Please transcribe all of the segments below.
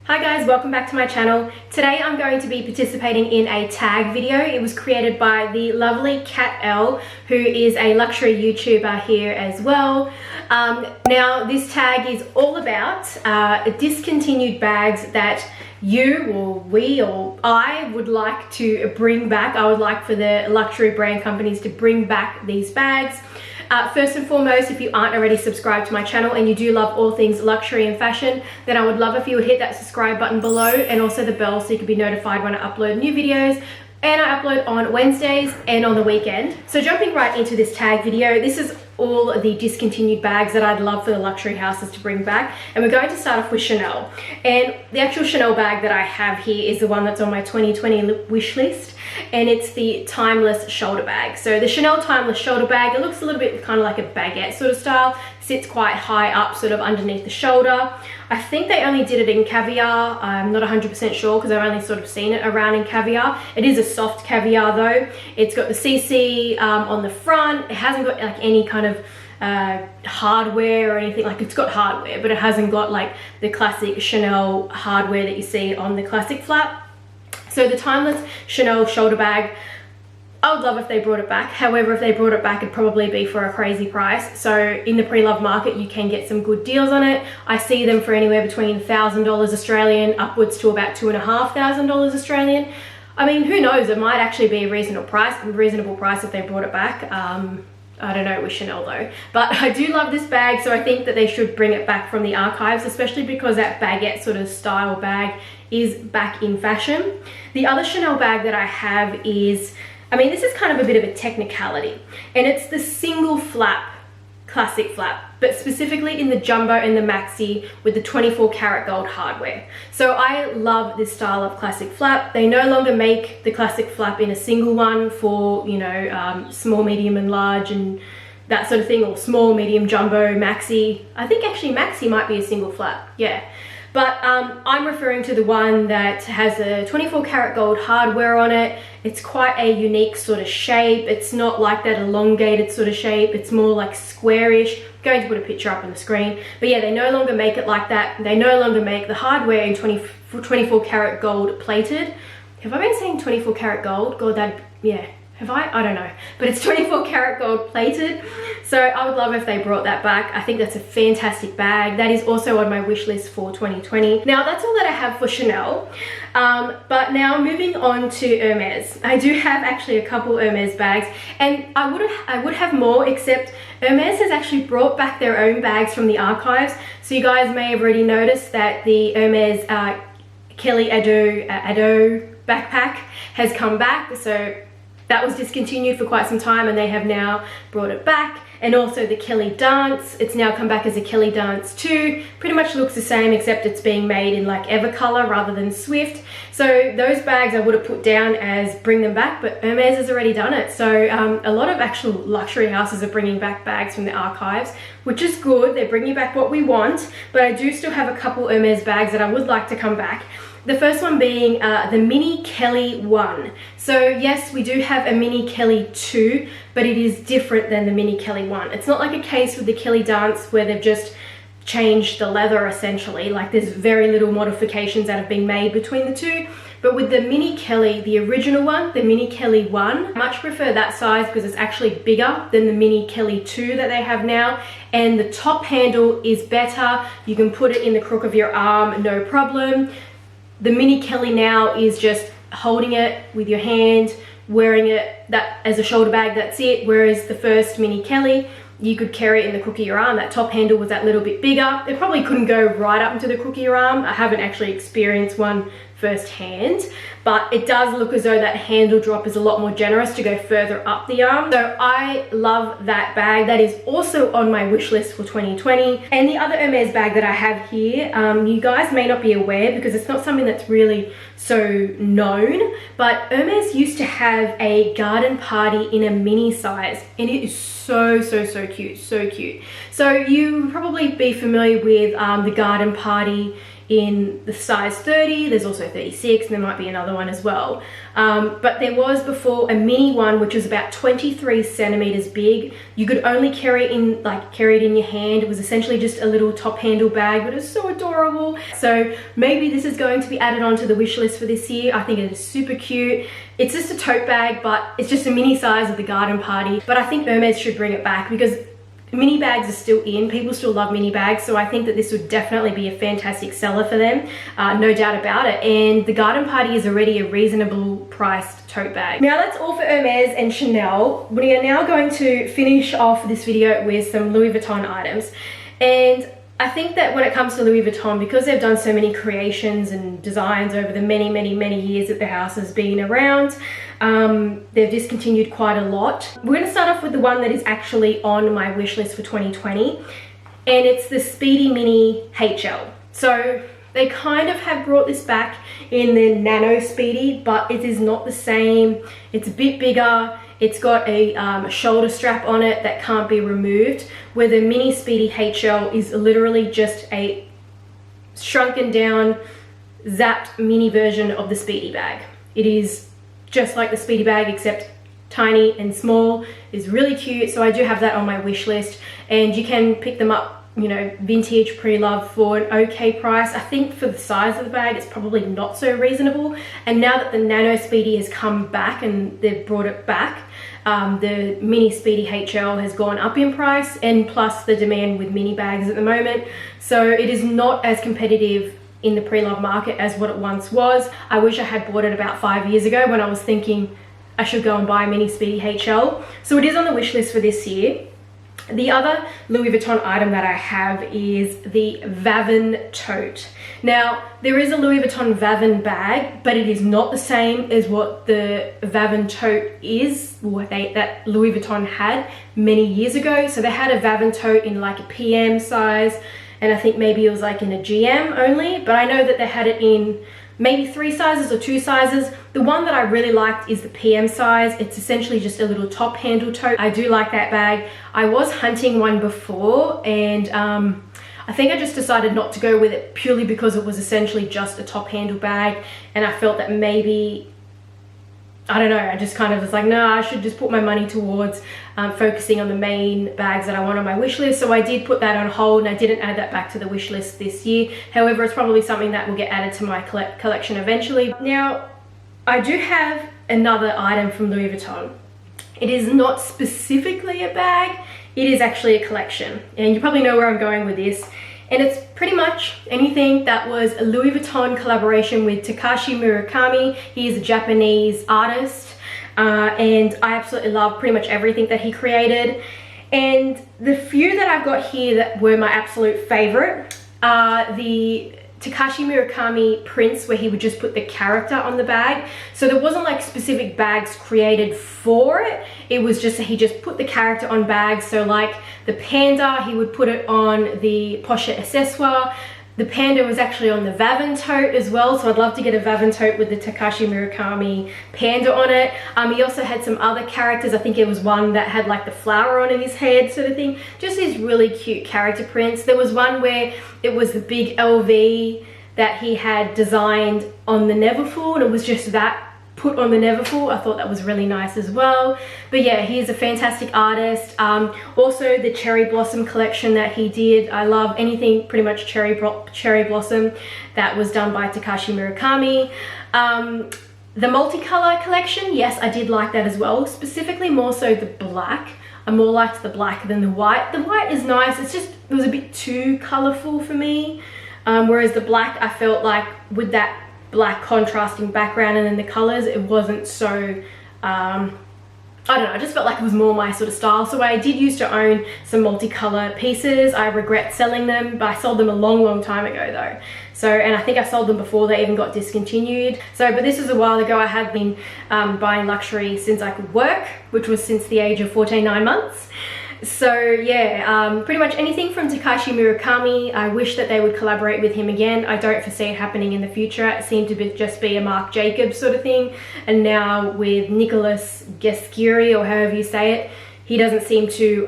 Hi guys, welcome back to my channel. Today I'm going to be participating in a tag video. It was created by the lovely Kat L, who is a luxury YouTuber here as well. Now this tag is all about discontinued bags that you or we or I would like to bring back. I would like for the luxury brand companies to bring back these bags. First and foremost, if you aren't already subscribed to my channel and you do love all things luxury and fashion, then I would love if you would hit that subscribe button below and also the bell so you can be notified when I upload new videos. And I upload on Wednesdays and on the weekend. So jumping right into this tag video, this is all the discontinued bags that I'd love for the luxury houses to bring back. And we're going to start off with Chanel. And the actual Chanel bag that I have here is the one that's on my 2020 wish list. And it's the Timeless shoulder bag. So the Chanel Timeless shoulder bag, it looks a little bit kind of like a baguette sort of style. Sits quite high up, sort of underneath the shoulder. I think they only did it in caviar. I'm not 100% sure because I've only sort of seen it around in caviar. It is a soft caviar though. It's got the CC on the front. It hasn't got like any kind of hardware or anything. Like, it's got hardware, but it hasn't got like the classic Chanel hardware that you see on the classic flap. So the Timeless Chanel shoulder bag, I would love if they brought it back. However, if they brought it back, it'd probably be for a crazy price. So in the pre-love market, you can get some good deals on it. I see them for anywhere between $1,000 Australian upwards to about $2,500 Australian. I mean, who knows? It might actually be a reasonable price if they brought it back. I don't know with Chanel though, but I do love this bag, so I think that they should bring it back from the archives, especially because that baguette sort of style bag is back in fashion. The other Chanel bag that I have is, I mean, this is kind of a bit of a technicality, and it's the single flap, classic flap, but specifically in the jumbo and the maxi with the 24 karat gold hardware. So I love this style of classic flap. They no longer make the classic flap in a single one for, you know, small, medium and large and that sort of thing, or small, medium, jumbo, maxi. I think actually maxi might be a single flap, yeah. But I'm referring to the one that has a 24 karat gold hardware on it. It's quite a unique sort of shape. It's not like that elongated sort of shape. It's more like squarish. I'm going to put a picture up on the screen. But yeah, they no longer make it like that. They no longer make the hardware in 24 karat gold plated. Have I been saying 24 karat gold? God, that, yeah. Have I don't know, but it's 24 karat gold plated. So I would love if they brought that back. I think that's a fantastic bag. That is also on my wish list for 2020. Now that's all that I have for Chanel. But now moving on to Hermes. I do have actually a couple Hermes bags, and I would have more, except Hermes has actually brought back their own bags from the archives. So you guys may have already noticed that the Hermes Kelly Ado backpack has come back. So that was discontinued for quite some time, and they have now brought it back. And also the Kelly Dance, it's now come back as a Kelly Dance 2. Pretty much looks the same, except it's being made in like Evercolor rather than Swift. So those bags I would have put down as bring them back, but Hermes has already done it. So a lot of actual luxury houses are bringing back bags from the archives, which is good. They're bringing back what we want, but I do still have a couple Hermes bags that I would like to come back. The first one being the Mini Kelly 1. So yes, we do have a Mini Kelly 2, but it is different than the Mini Kelly 1. It's not like a case with the Kelly Dance where they've just changed the leather essentially. Like, there's very little modifications that have been made between the two. But with the Mini Kelly, the original one, the Mini Kelly 1, I much prefer that size because it's actually bigger than the Mini Kelly 2 that they have now. And the top handle is better. You can put it in the crook of your arm, no problem. The Mini Kelly now is just holding it with your hand, wearing it that as a shoulder bag, that's it. Whereas the first Mini Kelly, you could carry it in the crook of your arm. That top handle was that little bit bigger. It probably couldn't go right up into the crook of your arm. I haven't actually experienced one firsthand, but it does look as though that handle drop is a lot more generous to go further up the arm. So I love that bag. That is also on my wish list for 2020. And the other Hermes bag that I have here, you guys may not be aware because it's not something that's really so known, but Hermes used to have a garden party in a mini size, and it is so cute, so cute. So you would probably be familiar with the garden party in the size 30. There's also 36, and there might be another one as well. But there was before a mini one, which was about 23 centimeters big. You could only carry it in your hand. It was essentially just a little top handle bag, but it's so adorable. So maybe this is going to be added onto the wish list for this year. I think it is super cute. It's just a tote bag, but it's just a mini size of the garden party. But I think Hermes should bring it back because mini bags are still in. People still love mini bags, so I think that this would definitely be a fantastic seller for them, no doubt about it. And the garden party is already a reasonable priced tote bag. Now that's all for Hermes and Chanel. We are now going to finish off this video with some Louis Vuitton items. And I think that when it comes to Louis Vuitton, because they've done so many creations and designs over the many years that the house has been around, they've discontinued quite a lot. We're going to start off with the one that is actually on my wish list for 2020, and it's the Speedy Mini HL. So they kind of have brought this back in the Nano Speedy, but it is not the same. It's a bit bigger. It's got a shoulder strap on it that can't be removed, where the Mini Speedy HL is literally just a shrunken down, zapped mini version of the Speedy bag. It is just like the Speedy bag, except tiny and small. It's really cute, so I do have that on my wish list, and you can pick them up, you know, vintage, pre-loved for an okay price. I think for the size of the bag, it's probably not so reasonable. And now that the Nano Speedy has come back and they've brought it back, the Mini Speedy HL has gone up in price, and plus the demand with mini bags at the moment. So it is not as competitive in the pre-loved market as what it once was. I wish I had bought it about 5 years ago when I was thinking I should go and buy a Mini Speedy HL. So it is on the wish list for this year. The other Louis Vuitton item that I have is the Vavin Tote. Now, there is a Louis Vuitton Vavin bag, but it is not the same as what the Vavin Tote is, or that Louis Vuitton had many years ago. So they had a Vavin Tote in like a PM size, and I think maybe it was like in a GM only, but I know that they had it in maybe 3 sizes or 2 sizes. The one that I really liked is the PM size. It's essentially just a little top handle tote. I do like that bag. I was hunting one before, and I think I just decided not to go with it purely because it was essentially just a top handle bag, and I felt that maybe, I don't know, I just kind of was like, no, I should just put my money towards focusing on the main bags that I want on my wish list. So I did put that on hold, and I didn't add that back to the wish list this year. However, it's probably something that will get added to my collection eventually. Now, I do have another item from Louis Vuitton. It is not specifically a bag, it is actually a collection. And you probably know where I'm going with this. And it's pretty much anything that was a Louis Vuitton collaboration with Takashi Murakami. He is a Japanese artist, and I absolutely love pretty much everything that he created. And the few that I've got here that were my absolute favorite are the Takashi Murakami prints, where he would just put the character on the bag. So there wasn't like specific bags created for it. It was just he just put the character on bags. So like the panda, he would put it on the pochette accessoire. The panda was actually on the Vavin Tote as well, so I'd love to get a Vavin Tote with the Takashi Murakami panda on it. He also had some other characters. I think it was one that had like the flower on his head sort of thing. Just these really cute character prints. There was one where it was the big LV that he had designed on the Neverfull, and it was just that put on the Neverfull. I thought that was really nice as well. But yeah, he's a fantastic artist. Also the Cherry Blossom collection that he did. I love anything pretty much cherry blossom that was done by Takashi Murakami. The multicolor collection, yes, I did like that as well. Specifically more so the black. I more liked the black than the white. The white is nice. It's just, it was a bit too colorful for me. Whereas the black, I felt like with that black contrasting background and then the colors, it wasn't so I don't know, I just felt like it was more my sort of style. So I did used to own some multicolor pieces. I regret selling them, but I sold them a long time ago though. So, and I think I sold them before they even got discontinued. So, but this was a while ago. I had been buying luxury since I could work, which was since the age of 9 months. So yeah, pretty much anything from Takashi Murakami. I wish that they would collaborate with him again. I don't foresee it happening in the future. It seemed to just be a Marc Jacobs sort of thing. And now with Nicolas Gescuri, or however you say it, he doesn't seem to,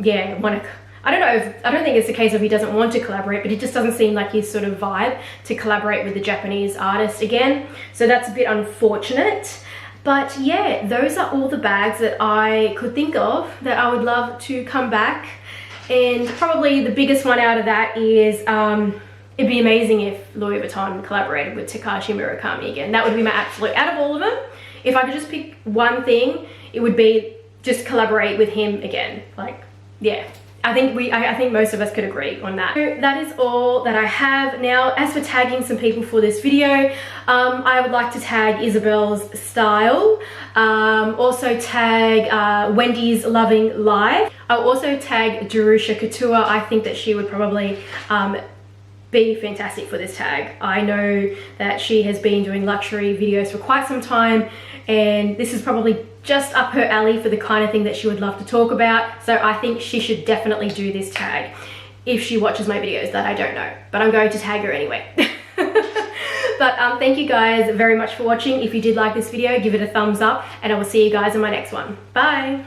yeah, want to, I don't think it's the case of he doesn't want to collaborate, but it just doesn't seem like his sort of vibe to collaborate with the Japanese artist again. So that's a bit unfortunate. But yeah, those are all the bags that I could think of that I would love to come back. And probably the biggest one out of that is, it'd be amazing if Louis Vuitton collaborated with Takashi Murakami again. That would be my absolute, out of all of them, if I could just pick one thing, it would be just collaborate with him again. Like, yeah. I think most of us could agree on that. So that is all that I have. Now, as for tagging some people for this video, I would like to tag Isabel's Style, also tag Wendy's Loving Life. I'll also tag Jerusha Couture. I think that she would probably be fantastic for this tag. I know that she has been doing luxury videos for quite some time, and this is probably just up her alley for the kind of thing that she would love to talk about. So I think she should definitely do this tag if she watches my videos. That I don't know, but I'm going to tag her anyway. But thank you guys very much for watching. If you did like this video, give it a thumbs up, and I will see you guys in my next one. Bye.